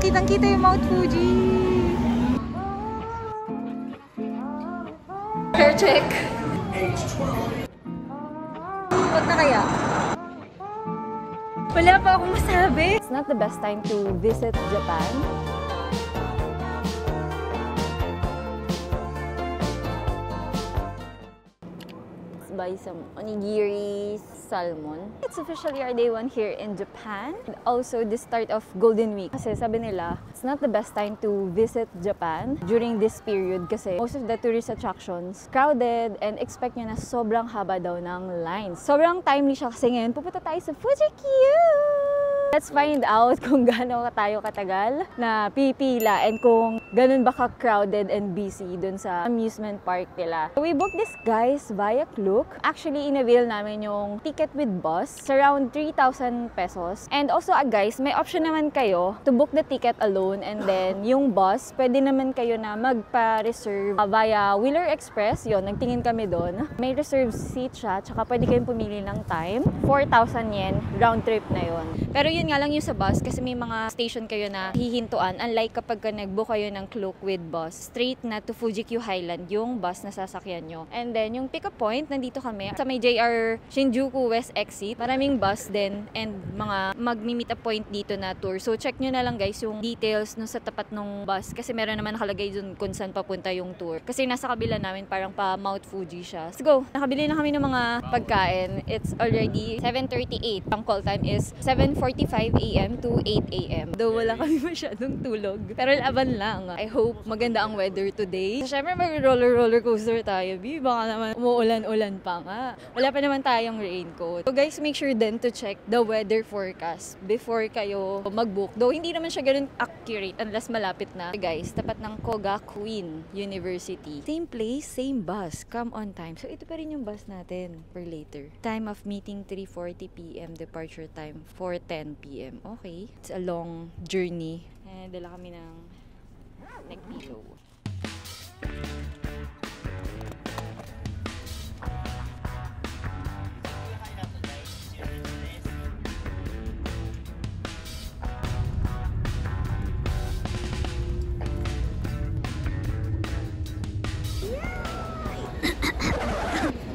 Kitang-kita yung Mount Fuji. Hair check. Huwag na kaya? Wala pa akong masabi. It's not the best time to visit Japan. Let's buy some onigiri salmon. It's officially our day 1 here in Japan. And also the start of Golden Week. Kasi sabi nila, it's not the best time to visit Japan during this period kasi most of the tourist attractions crowded and expect nyo na sobrang haba daw ng lines. Sobrang timely siya kasi ngayon pupunta tayo sa Fuji-Q! Let's find out kung gaano tayo katagal na pipila and kung ganun ba ka-crowded and busy dun sa amusement park nila. So we booked this guys via Klook. Actually, in-avail namin yung ticket with bus. It's around 3,000 pesos. And also guys, may option naman kayo to book the ticket alone and then yung bus, pwede naman kayo na magpa-reserve via Wheeler Express. Yun, nagtingin kami doon. May reserved seat siya, tsaka pwede kayong pumili ng time. 4,000 yen, round trip na yun. Pero yun nga lang yung sa bus kasi may mga station kayo na hihintuan. Unlike kapag nag-book kayo ng Klook with bus, straight na to Fuji-Q Highland yung bus na sasakyan nyo. And then yung pick-up point, nandito kami sa may JR Shinjuku West Exit. Maraming bus din and mga mag-meet up point dito na tour. So check nyo na lang guys yung details no sa tapat ng bus kasi meron naman nakalagay dun kung saan papunta yung tour. Kasi nasa kabila namin parang pa Mount Fuji siya. Let's go! Nakabili na kami ng mga pagkain. It's already 7:38. Ang call time is 7:45 AM to 8 AM. Though wala kami masyadong tulog. Pero laban lang. I hope maganda ang weather today. So, syempre mag-roller coaster tayo. Baka naman umuulan-ulan pa nga. Wala pa naman tayong raincoat. So guys, make sure din to check the weather forecast before kayo mag-book. Though hindi naman siya ganun accurate unless malapit na. So, guys, tapat ng Kogakuin University. Same place, same bus. Come on time. So ito pa rin yung bus natin for later. Time of meeting 3:40 PM. Departure time 4:10 PM. Okay. It's a long journey. Dala kami ng neck pillow.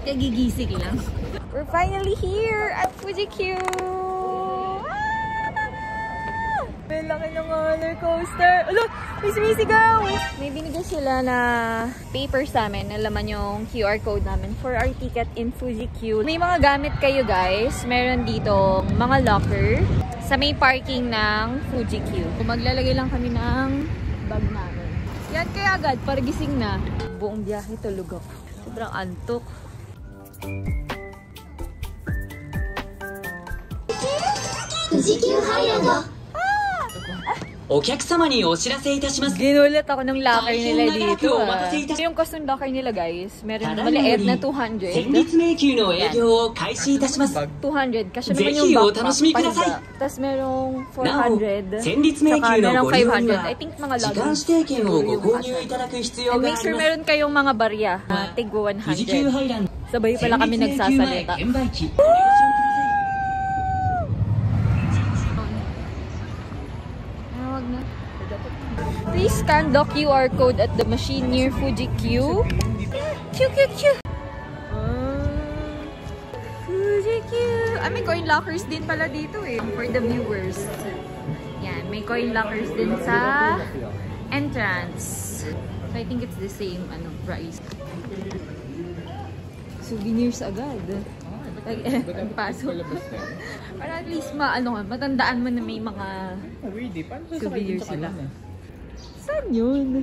Kagigising lang. We're finally here at Fuji-Q! May laki ng roller coaster. Look! May sumisigaw! May binigay sila na papers namin na laman yung QR code namin for our ticket in Fuji-Q. May mga gamit kayo guys. Meron dito mga locker sa may parking ng Fuji-Q. Maglalagay lang kami ng bag namin. Yan kaya agad, para gising na. Buong biyahe tulog ako. Sobrang antok. 富士急ハイランド お客様にお知らせいたします。 Ginulat ako ng locker nila dito. Yung custom locker nila guys, meron maliit na 200. 戦慄迷宮の営業を開始いたします。 200 kasi naman yung backpack. Tapos merong 400. 戦慄迷宮のご利用には I think mga 時間指定券をご購入いただく必要 And があ make り sure ます。 meron kayong mga barya. Tig 100. 富士急ハイランド Sabay pala kami 戦慄迷宮前 nagsasalita. 券売機 Please scan the QR code at the machine near Fuji-Q. Q. Fuji-Q. May coin lockers din pala dito eh. For the viewers. Yan, may coin lockers din sa entrance. So I think it's the same price. Souvenirs agad. Pasok. Para at least matandaan mo na may mga souvenirs sila. Saan yun?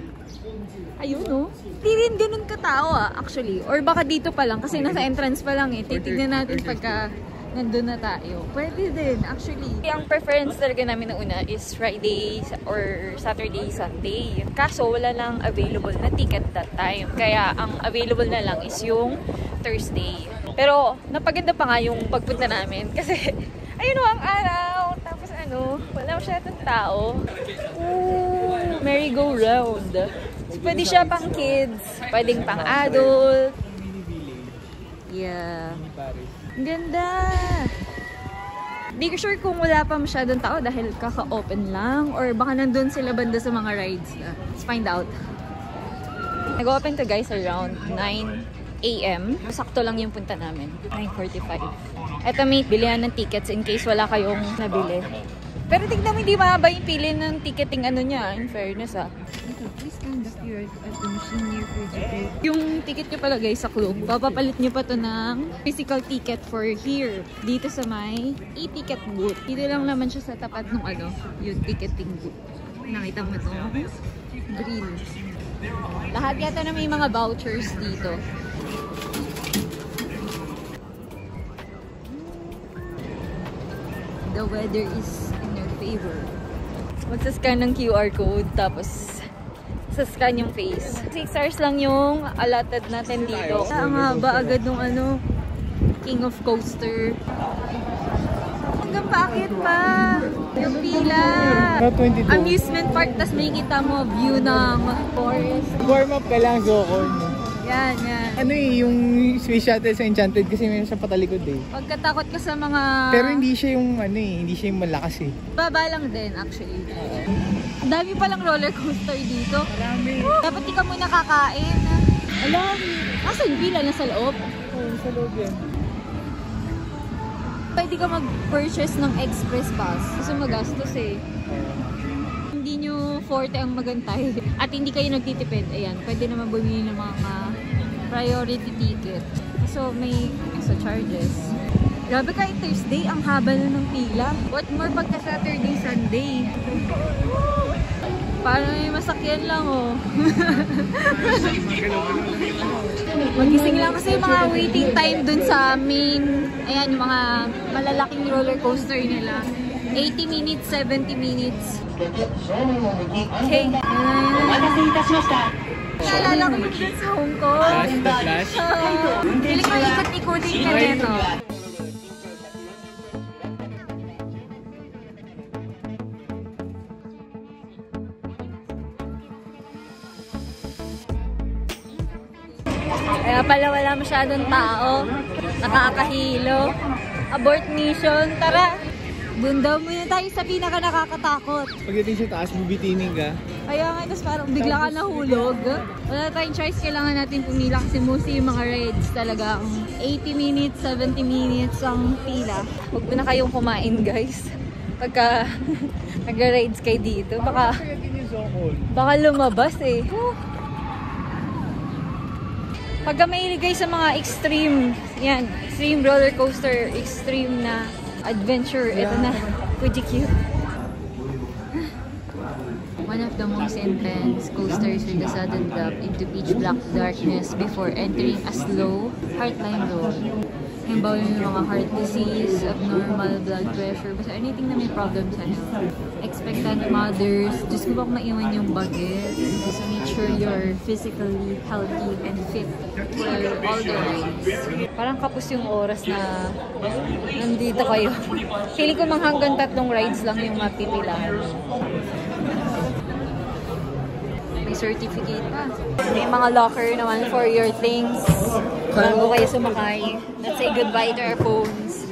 Ayun, no? Hindi rin ganun katao actually. Or baka dito pa lang kasi nasa entrance pa lang eh. Titignan natin pagka nandun na tayo. Pwede din, actually. Ang preference talaga namin na una is Friday or Saturday, Sunday. Kaso wala lang available na ticket that time. Kaya ang available na lang is yung Thursday. Pero napaganda pa nga yung pagpunta namin kasi ayun ang araw. Tapos wala masyadong tao. Ooh, merry-go-round. So, pwede siya pang kids, pwedeng pang adult. Yeah. Ang ganda! Di ko sure kung wala pa masyadong tao dahil kaka-open lang or baka nandun sila banda sa mga rides na. Let's find out. Nag-open to guys around 9 AM. Sakto lang yung punta namin. 9:45. Eto may bilihan ng tickets in case wala kayong nabili. Pero tignan mo, hindi mahaba yung pili ng ticketing ano niya, in fairness Please conduct your at the machine near Fujiko. Yung ticket nyo pala guys sa Klook, papapalit nyo pa to ng physical ticket for here. Dito sa may e-ticket booth. Dito lang naman siya sa tapat ng ano, yung ticketing booth. Nakita mo to? Green. Lahat yata na may mga vouchers dito. The weather is in your favor. Magsascan ng QR code tapos sascan yung face. 6 hours lang yung allotted natin dito. Ang haba agad nung ano, King of Coaster. Hanggang paakit pa! Yung pila! Amusement park, tas may kita mo view ng forest. Warm up ka lang, Zocon. Yan, yan. Ano yung Space Shuttle sa Enchanted kasi meron siya patalikod eh. Pagkatakot ka sa mga... Pero hindi siya yung hindi siya yung malakas eh. Baba lang din actually. Ang dami palang roller coaster dito. Marami. Dapat di ka muna kakain. Alam! Asa yung pila? Nasa loob? Oo, sa loob yan. Pwede ka mag-purchase ng express pass. Kasi magastos eh. Hindi nyo forte ang magantay. At hindi kayo nagtitipid. Ayan, pwede naman bumili ng mga priority ticket. So may extra charges. Grabe kahit Thursday, ang haba na ng pila. What more pagka Saturday, Sunday? Parang may masakyan lang oh. Magising lang kasi yung mga waiting time dun sa main, ayan yung mga malalaking roller coaster nila. 80 minutes, 70 minutes. Okay. Naalala ko yung dun sa Hong Kong. Flash? Piling ko ikot-ikotin ka nito. Kaya pala wala masyadong tao. Nakakahilo. Abort mission. Tara! Doon daw muna tayo sa pinaka nakakatakot. Pagdating sa taas, bibitinin ka. Kaya nga, tapos parang bigla ka nahulog. Wala tayong choice, kailangan natin pumila kasi mostly yung mga rides talaga. 80 minutes, 70 minutes ang pila. Huwag na kayong kumain guys. Pagka nag-rides kayo dito, baka lumabas eh. Pagka mahilig kayo sa mga extreme, yan, extreme roller coaster, extreme na adventure, ito na, Fujiko. One of the most intense coasters with a sudden drop into pitch black darkness before entering a slow heartline roll. Halimbawa yung mga heart disease, abnormal blood pressure, basta anything na may problem sa ano. Expectant mothers, Diyos ko baka maiwan yung bagets. So make sure you're physically healthy and fit for all the rides. Parang kapos yung oras na nandito kayo. Feeling ko mga hanggang 3 rides lang yung mapipilahan. May certificate pa. May mga locker naman for your things. Bago kayo sumakay. Let's say goodbye to our phones.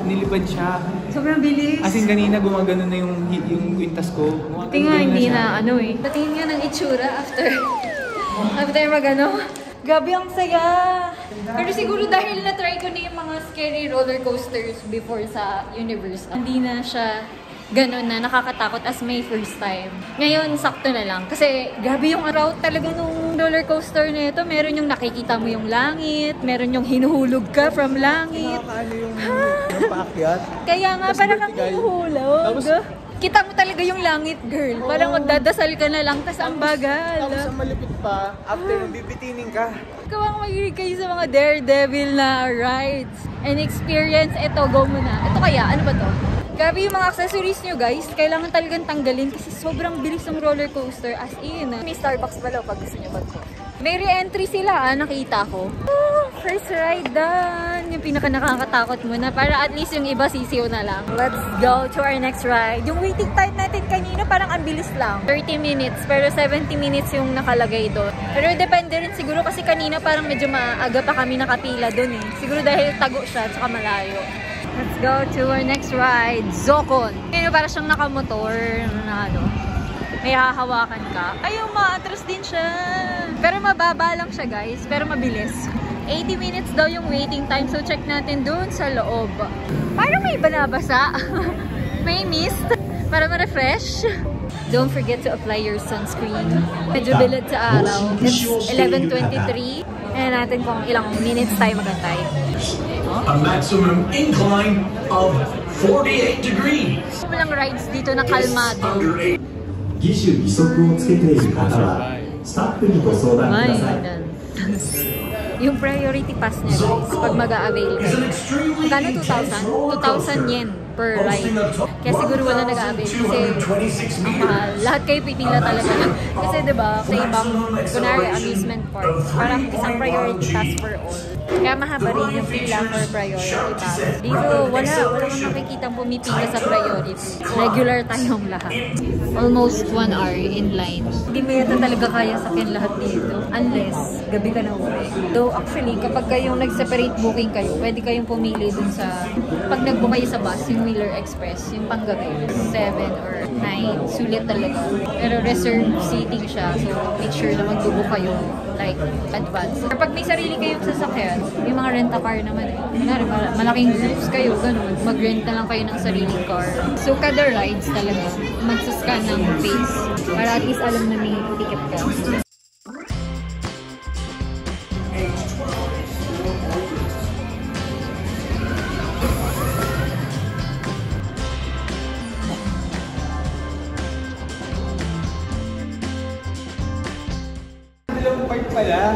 Nilipad siya. Sobrang bilis. As in, kanina gumagano na yung kwintas ko. Buti nga hindi na ano eh. Patingin nga ng itsura after magano. Gabi ang saya. Pero siguro dahil na-try ko na yung mga scary roller coasters before sa Universal. Hindi na siya ganun na nakakatakot as my first time. Ngayon, sakto na lang. Kasi grabe yung route talaga nung roller coaster na ito. Meron yung nakikita mo yung langit. Meron yung hinuhulog ka from langit. Nakakaano yung paakyat. Kaya nga, Tas parang kang vertical. hinuhulog. Tapos, Kita mo talaga yung langit, girl. Parang magdadasal ka na lang, tas ang bagal. Tapos ang malupit pa, after nung bibitinin ka. Kawang magilig kayo sa mga daredevil na rides and experience. Ito, go mo na. Ito kaya, ano ba to? Grabe yung mga accessories nyo, guys. Kailangan talagang tanggalin kasi sobrang bilis ng roller coaster. As in, may Starbucks pala pag gusto nyo mag-coffee. May re-entry sila, nakita ko. First ride done. Yung pinaka nakakatakot muna para at least yung iba sisiw na lang. Let's go to our next ride. Yung waiting time natin kanina parang ang bilis lang. 30 minutes pero 70 minutes yung nakalagay doon. Pero depende rin siguro kasi kanina parang medyo maaga pa kami nakapila doon eh. Siguro dahil tago siya at saka malayo. Let's go to our next ride. Zocon. Ngayon para siyang nakamotor na ano. May hahawakan ka. Ayaw, maatras din siya. Pero mababa lang siya, guys. Pero mabilis. 80 minutes daw yung waiting time. So, check natin dun sa loob. Parang may banabasa. May mist. Para ma-refresh. Don't forget to apply your sunscreen. Medyo bilad sa araw. It's 11:23. Ayan natin kung ilang minutes tayo magantay. A maximum incline of 48 degrees. Walang rides dito na kalmado. 義手義足をつけている方はスタッフにご相談ください。 Yung priority pass niya, guys, pag mag-a-avail kayo. Magkano 2,000? 2,000 yen per ride. Kaya siguro wala nag-a-avail kasi ang mahal. Lahat kayo pipila talaga lang. Kasi diba, sa ibang, kunwari amusement park, parang isang priority pass for all. Kaya mahaba rin yung pila for priority pass. Dito, wala mong makikitang pumipila sa priority. Regular tayong lahat. Almost 1 hour in line. Hindi mo yata talaga kaya sakin lahat dito. Unless, gabi ka na uwi. Though actually, kapag kayong nag-separate booking kayo, pwede kayong pumili dun sa, pag nag-book kayo sa bus, yung Wheeler Express, yung panggabi, 7 or 9, sulit talaga. Pero reserved seating siya, so make sure na mag-book kayo like advance. Kapag may sarili kayong sasakyan, yung mga rent-a-car naman eh. Kunwari, malaking groups kayo, ganun. Mag-rent na lang kayo ng sariling car. So kada rides talaga, magsascan ng face para at least alam na may ticket ka.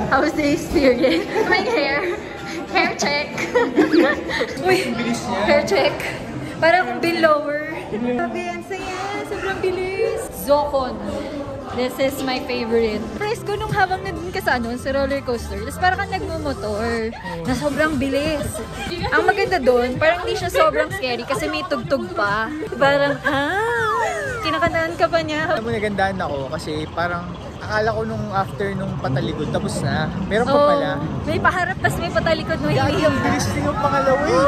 How was the experience? My hair check. Uy, hair check. Parang belower. Sabi, ang saya. Sobrang bilis. Zocon. This is my favorite. Presko nung habang nandun ka sa roller coaster. Tapos parang kang nagmumotor. Na sobrang bilis. Ang maganda doon, parang hindi siya sobrang scary kasi may tugtog pa. Parang, kinakantaan ka pa niya. Alam mo, nagandaan ako kasi parang akala ko nung after nung patalikod, tapos na. Meron pa pala. May paharap, tas may patalikod mo. Gagi, ang bilis din yung pangalawa eh.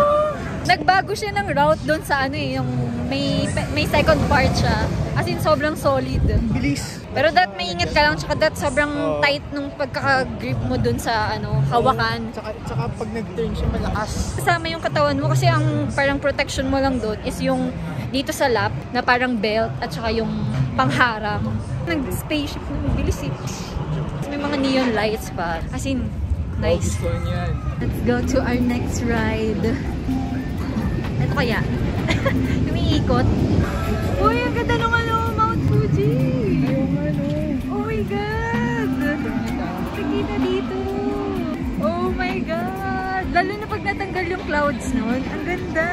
Nagbago siya ng route doon sa yung may second part siya. As in, sobrang solid. Bilis. Pero maingat ka lang, tsaka sobrang tight nung pagkaka-grip mo doon sa hawakan. Tsaka pag nag-turn siya, malakas. Kasama yung katawan mo kasi ang parang protection mo lang doon is yung dito sa lap na parang belt at saka yung pangharap. Nag-spaceship na bilis eh. May mga neon lights pa. As in, nice. Let's go to our next ride. Ito kaya. Umiikot. Uy, ang ganda nung Mount Fuji. Oh my God. Nakikita dito. Oh my God. Lalo na pag natanggal yung clouds nun. Ang ganda.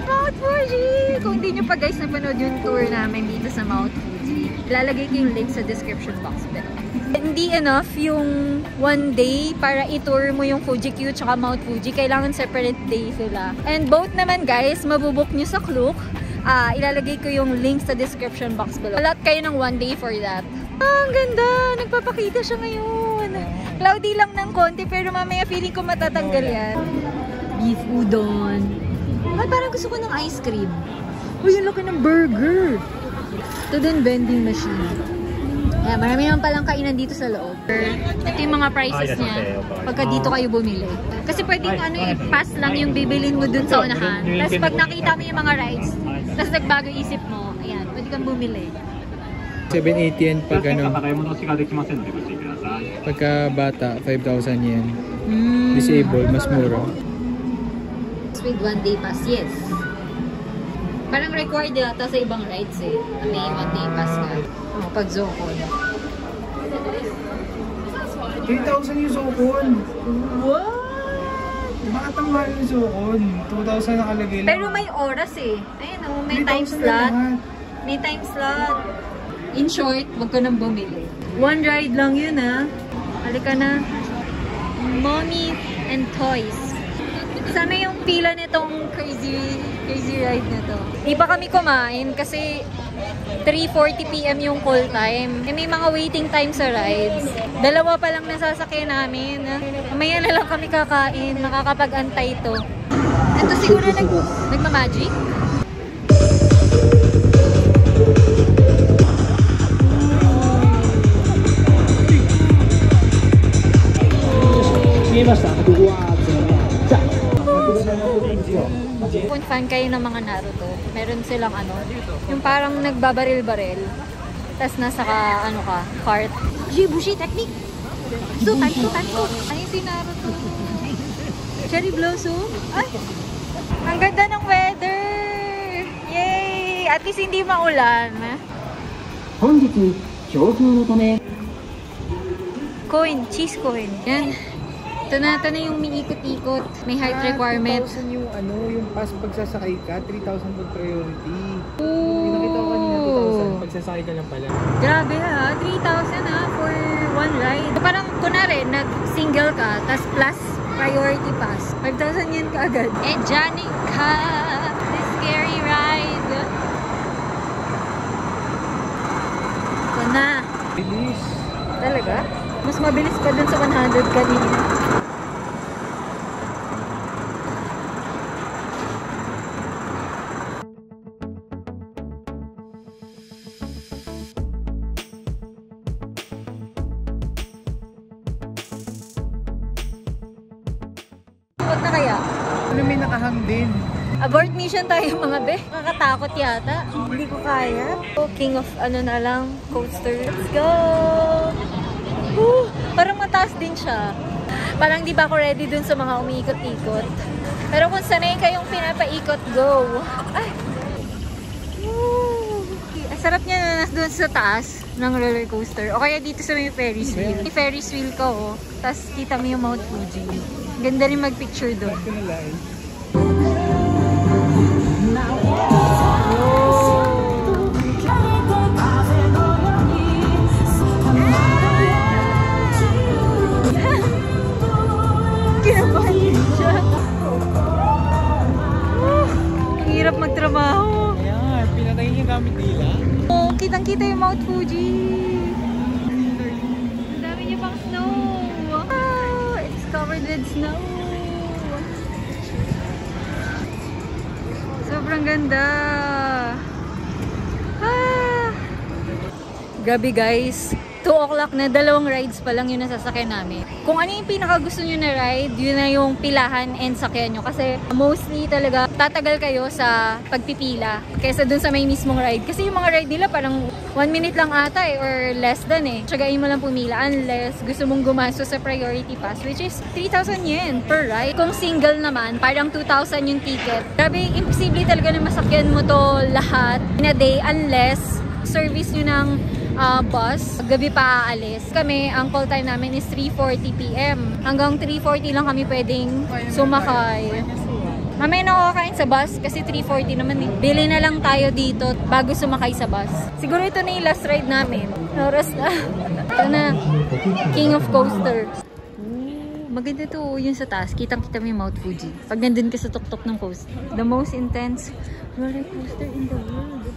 Mount Fuji. Kung hindi nyo pa guys napanood yung tour namin dito sa Mount Fuji, ilalagay ko yung link sa description box below. Hindi enough yung one day para i-tour mo yung Fuji Q tsaka Mount Fuji. Kailangan separate day sila. And both naman guys, mabubook nyo sa Klook. Ilalagay ko yung link sa description box below. Alat kayo ng one day for that. Ang ganda! Nagpapakita siya ngayon. Cloudy lang ng konti pero mamaya feeling ko matatanggal yan. Beef udon. Ay, parang gusto ko ng ice cream. Uy, yung laki ng burger. Ito din vending machine. Yeah, marami naman palang kainan dito sa loob. Ito yung mga prices niya pagka dito kayo bumili. Kasi pwedeng pass lang yung bibilin mo dun sa unahan. Tapos pag nakita mo yung mga rides, tapos nagbago isip mo, ayan, pwede kang bumili. 780 yen pag pagka bata, 5,000 yen. Disabled, mas mura. With one day pass, yes. Parang required yata sa ibang rides eh. May one-day pass ka. Oh, pag Zocon. 3,000 yung Zocon. What? Bakit ang mahal yung Zocon? 2,000 nakalagay lang. Pero may oras eh. Ayun oh, may 3,000 time na slot. lahat. May time slot. In short, wag ka nang bumili. One ride lang yun ah. Halika na. Mommy and toys. Sana yung pila nitong crazy ride na to. Di pa kami kumain kasi 3:40 PM yung call time. May mga waiting time sa rides. Dalawa pa lang nasasakyan namin. Mamaya na lang kami kakain. Makakapag-antay to. Ito siguro nagmamagic? Kung fan kayo ng mga Naruto, meron silang ano, yung parang nagbabaril-baril. Tapos nasa cart. Bushi technique! So, time ko. Ano yung si Naruto? Cherry blossom? Ay! Ang ganda ng weather! Yay! At least hindi maulan. Coin, cheese coin. Yan. Ito na yung umiikot-ikot. May height requirement. 2,000 yung yung pass pagsasakay ka, 3,000 pag priority. Ooh. Pinakita ko kanina 2,000, pagsasakay ka lang pala. Grabe ha, 3,000 ha for one ride. Parang kunwari, nag-single ka, tas plus priority pass. 5,000 yan kaagad. Janica, this scary ride. Ito na. Bilis. Talaga? Mas mabilis pa dun sa 100 kanina. Huwag na kaya? Ano may nakahang din? Abort mission tayo mga be. Nakakatakot yata. Hindi ko kaya. Oh, king of na lang, coaster. Let's go! Woo! Parang mataas din siya. Parang di ba ako ready dun sa mga umiikot-ikot. Pero kung sanay kayong pinapaikot, go! Ay! Woo! Ang sarap niya na dun sa taas ng roller coaster. O kaya dito sa may Ferris wheel. May Ferris wheel ka oh. Tapos kita mo yung Mount Fuji. Ganda rin mag-picture dun. Kinabahan siya. Ang hirap magtrabaho. Ayan, pinatay niya gamit nila. Oh, kitang-kita yung Mount Fuji. Ang dami niya pang snow. Wow, it's covered with snow. Sobrang ganda. Grabe guys. 2 o'clock na, 2 rides pa lang yung nasasakyan namin. Kung ano yung pinaka gusto nyo na ride, yun na yung pilahan and sakyan nyo. Kasi mostly talaga tatagal kayo sa pagpipila kaysa dun sa may mismong ride. Kasi yung mga ride nila parang 1 minute lang ata or less than eh. Tsagain mo lang pumila unless gusto mong gumasto sa priority pass, which is 3,000 yen per ride. Kung single naman, parang 2,000 yung ticket. Grabe, imposible talaga na masakyan mo to lahat in a day unless service nyo ng bus. Gabi pa aalis. Kami, ang call time namin is 3:40 PM. Hanggang 3:40 lang kami pwedeng sumakay. Mamaya na kakain sa bus kasi 3:40 naman eh. Bili na lang tayo dito bago sumakay sa bus. Siguro ito na yung last ride namin. Oras na. Ito na. King of Coaster. Maganda to yung sa taas. Kitang-kita mo yung Mount Fuji. Pag nandun ka sa tuktok ng coaster. The most intense roller coaster in the world.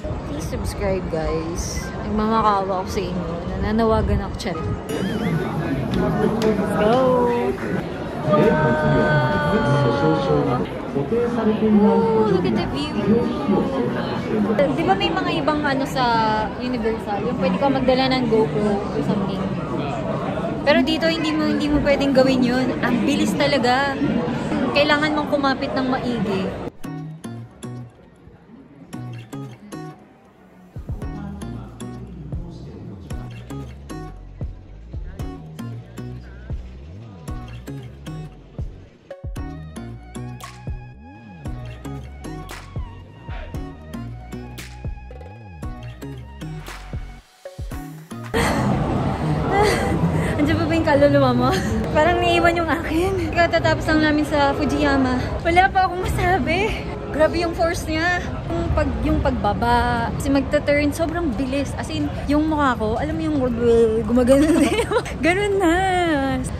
Please subscribe guys. Nagmamakawa ako sa inyo. Nananawagan ako siya. Let's go! Oh, look at the view! Di ba may mga ibang sa Universal? Yung pwede ka magdala ng GoPro or something. Pero dito hindi mo pwedeng gawin yun. Ang bilis talaga. Kailangan mong kumapit ng maigi. Nandiyan pa ba yung kaluluwa mo? Parang naiwan yung akin. Katatapos lang namin sa Fujiyama. Wala pa akong masabi. Grabe yung force niya. Yung pagbaba. Kasi magta-turn, sobrang bilis. As in, yung mukha ko, alam mo yung gumagano na yun. Ganun na.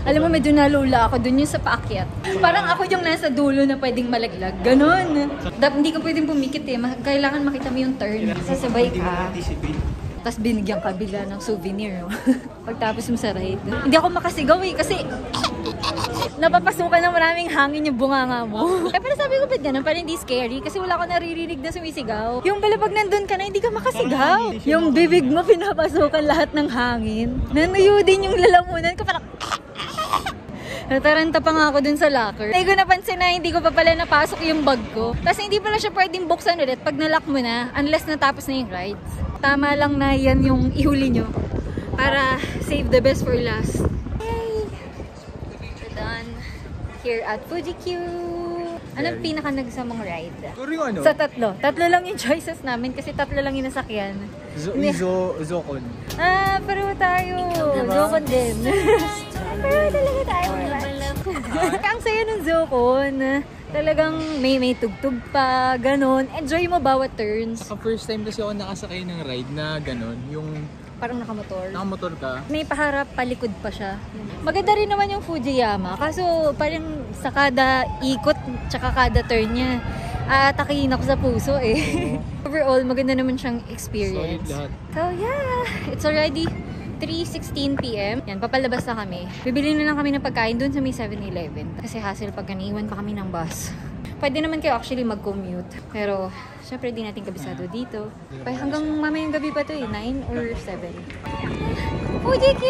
Alam mo, medyo nalula ako dun yung sa paakyat. Parang ako yung nasa dulo na pwedeng malaglag. Ganun. Hindi ka pwedeng pumikit eh. Kailangan makita mo yung turn. Sasabay ka. Tapos binigyan ka bila ng souvenir. Pagtapos mo sa ride. Hindi ako makasigaw eh. Kasi napapasukan ng maraming hangin yung bunganga mo. Kaya pala sabi ko, ba't ganun? Parang hindi scary. Kasi wala ko naririnig na sumisigaw. Yung pala pag nandun ka na, hindi ka makasigaw. Yung bibig mo, pinapasukan lahat ng hangin. Nanuyo din yung lalamunan ko. Parang nataranta pa nga ako dun sa locker. Hindi ko napansin na hindi ko pa pala napasok yung bag ko. Tapos hindi pala siya pwedeng buksan ulit pag nalock mo na. Unless natapos na yung rides. Tama lang na yan yung ihuli nyo. Para save the best for last. Yay! We're done here at Fuji-Q. Anong pinaka nagsamang ride? Siguro yung ano? Sa tatlo. Tatlo lang yung choices namin kasi tatlo lang yung nasakyan. Zocon. Pareho tayo. Zocon din. Pareho talaga tayo. Ang saya ng Zocon. Talagang may tugtog pa, ganon. Enjoy mo bawat turns. Saka first time kasi ako nakasakay ng ride na ganon. Yung Parang nakamotor. nakamotor ka. May paharap, palikod pa siya. Maganda rin naman yung Fujiyama. Kaso parang sa kada ikot, tsaka kada turn niya, atakihin ako sa puso eh. Overall, maganda naman siyang experience. Solid lahat. So yeah, it's already 3:16 PM. Yan, papalabas na kami. Bibili na lang kami ng pagkain dun sa may 7-Eleven. Kasi hassle pag naiwan pa kami ng bus. Pwede naman kayo actually mag-commute. Pero, syempre di natin kabisado dito. Hanggang mamayang gabi pa to eh, 9 or 7. Fuji-Q!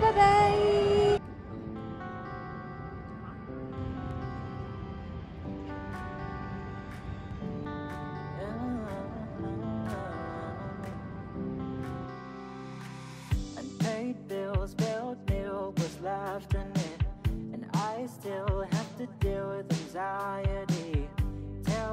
Bye-bye! Bills, spilled milk was left in it, and I still have to deal with anxiety.